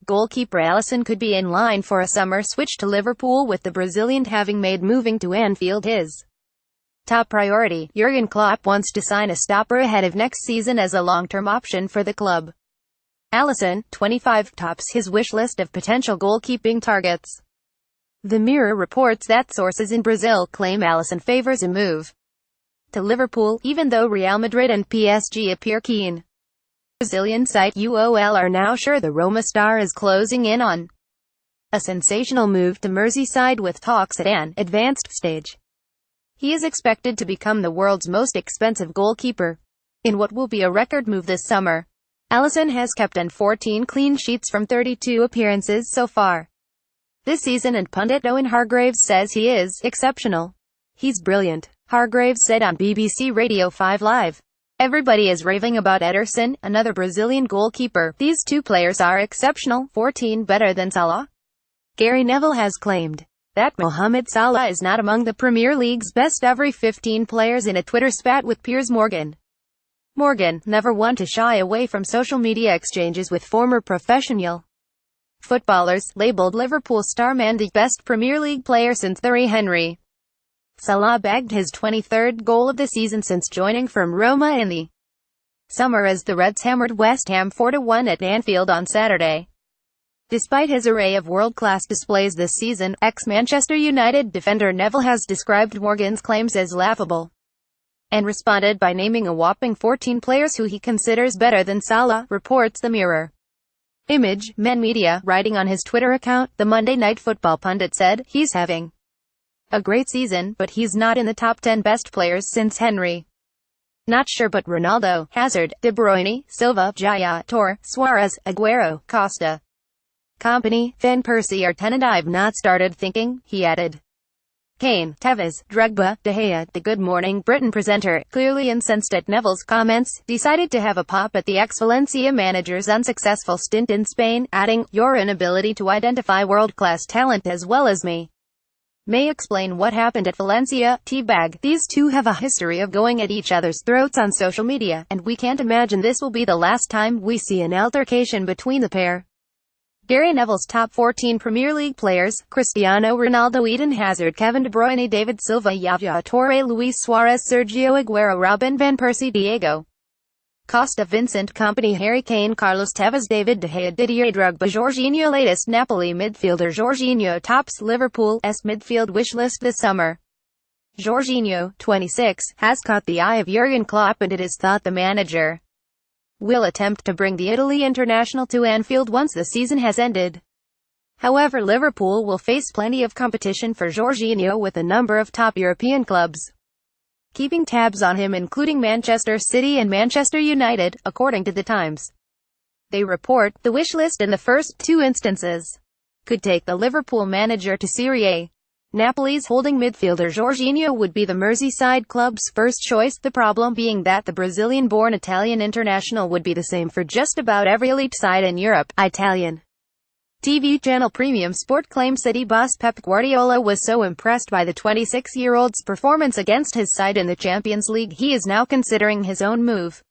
goalkeeper Alisson could be in line for a summer switch to Liverpool, with the Brazilian having made moving to Anfield his top priority. Jurgen Klopp wants to sign a stopper ahead of next season as a long-term option for the club. Alisson, 25, tops his wish list of potential goalkeeping targets. The Mirror reports that sources in Brazil claim Alisson favors a move to Liverpool, even though Real Madrid and PSG appear keen. Brazilian site UOL are now sure the Roma star is closing in on a sensational move to Merseyside, with talks at an advanced stage. He is expected to become the world's most expensive goalkeeper in what will be a record move this summer. Alisson has kept 14 clean sheets from 32 appearances so far this season, and pundit Owen Hargreaves says he is exceptional. "He's brilliant," Hargreaves said on BBC Radio 5 Live. "Everybody is raving about Ederson, another Brazilian goalkeeper. These two players are exceptional, 14 better than Salah." Gary Neville has claimed that Mohamed Salah is not among the Premier League's best every 15 players in a Twitter spat with Piers Morgan. Morgan, never one to shy away from social media exchanges with former professional footballers, labelled Liverpool star man the best Premier League player since Thierry Henry. Salah bagged his 23rd goal of the season since joining from Roma in the summer as the Reds hammered West Ham 4-1 at Anfield on Saturday. Despite his array of world-class displays this season, ex-Manchester United defender Neville has described Morgan's claims as laughable, and responded by naming a whopping 14 players who he considers better than Salah, reports The Mirror. Image, Men Media, writing on his Twitter account, the Monday Night Football pundit said, "He's having a great season, but he's not in the top 10 best players since Henry. Not sure, but Ronaldo, Hazard, De Bruyne, Silva, Jaya, Torre, Suarez, Aguero, Costa, Company, Van Persie are 10, and I've not started thinking," he added. Kane, Tevez, Drogba, De Gea, the Good Morning Britain presenter, clearly incensed at Neville's comments, decided to have a pop at the ex-Valencia manager's unsuccessful stint in Spain, adding, "Your inability to identify world-class talent as well as me may explain what happened at Valencia. Teabag. These two have a history of going at each other's throats on social media, and we can't imagine this will be the last time we see an altercation between the pair." Gary Neville's top 14 Premier League players: Cristiano Ronaldo, Eden Hazard, Kevin De Bruyne, David Silva, Yaya Touré, Luis Suarez, Sergio Aguero, Robin van Persie, Diego Costa, Vincent Kompany, Harry Kane, Carlos Tevez, David De Gea, Didier Drogba, Jorginho. Latest Napoli midfielder Jorginho tops Liverpool's midfield wish list this summer. Jorginho, 26, has caught the eye of Jurgen Klopp, and it is thought the manager will attempt to bring the Italy international to Anfield once the season has ended. However, Liverpool will face plenty of competition for Jorginho, with a number of top European clubs keeping tabs on him, including Manchester City and Manchester United, according to The Times. They report the wish list in the first two instances could take the Liverpool manager to Serie A. Napoli's holding midfielder Jorginho would be the Merseyside club's first choice, the problem being that the Brazilian-born Italian international would be the same for just about every elite side in Europe. Italian TV channel Premium Sport claims City boss Pep Guardiola was so impressed by the 26-year-old's performance against his side in the Champions League, he is now considering his own move.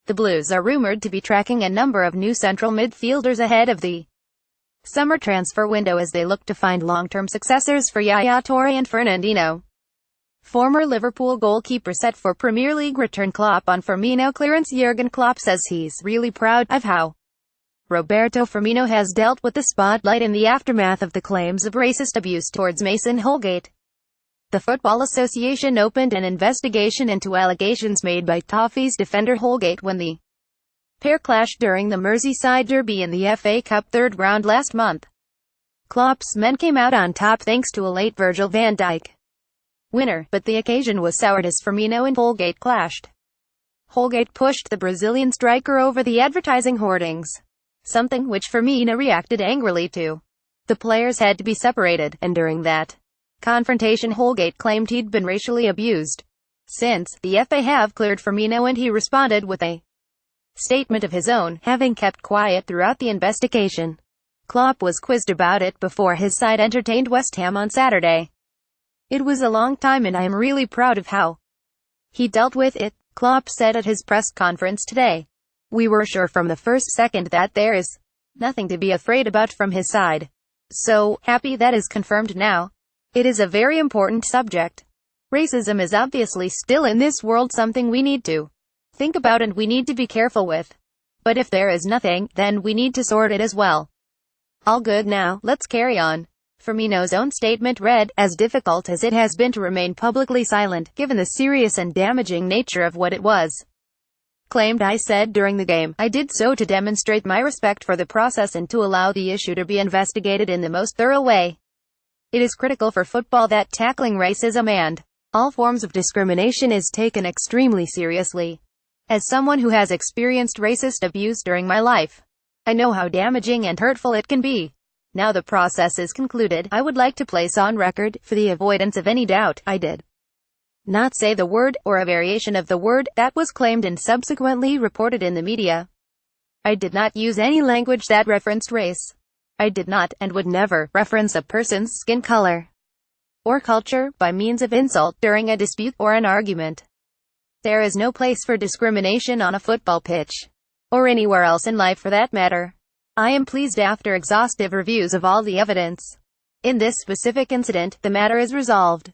The Blues are rumored to be tracking a number of new central midfielders ahead of the summer transfer window as they look to find long-term successors for Yaya Touré and Fernandinho. Former Liverpool goalkeeper set for Premier League return. Klopp on Firmino clearance. Jurgen Klopp says he's really proud of how Roberto Firmino has dealt with the spotlight in the aftermath of the claims of racist abuse towards Mason Holgate. The Football Association opened an investigation into allegations made by Toffee's defender Holgate when the pair clashed during the Merseyside derby in the FA Cup third round last month. Klopp's men came out on top thanks to a late Virgil van Dijk winner, but the occasion was soured as Firmino and Holgate clashed. Holgate pushed the Brazilian striker over the advertising hoardings, something which Firmino reacted angrily to. The players had to be separated, and during that confrontation Holgate claimed he'd been racially abused. Since, the FA have cleared Firmino and he responded with a statement of his own, having kept quiet throughout the investigation. Klopp was quizzed about it before his side entertained West Ham on Saturday. "It was a long time and I am really proud of how he dealt with it," Klopp said at his press conference today. "We were sure from the first second that there is Nothing to be afraid about from his side. So, happy that is confirmed now. It is a very important subject. Racism is obviously still in this world something we need to think about and we need to be careful with. But if there is nothing, then we need to sort it as well. All good now, let's carry on. Firmino's own statement read, as difficult as it has been to remain publicly silent, given the serious and damaging nature of what it was claimed I said during the game, I did so to demonstrate my respect for the process and to allow the issue to be investigated in the most thorough way. It is critical for football that tackling racism and all forms of discrimination is taken extremely seriously. As someone who has experienced racist abuse during my life, I know how damaging and hurtful it can be. Now the process is concluded, I would like to place on record, for the avoidance of any doubt, I did not say the word, or a variation of the word, that was claimed and subsequently reported in the media. I did not use any language that referenced race. I did not, and would never, reference a person's skin color or culture, by means of insult, during a dispute, or an argument. There is no place for discrimination on a football pitch, or anywhere else in life for that matter. I am pleased after exhaustive reviews of all the evidence in this specific incident, the matter is resolved.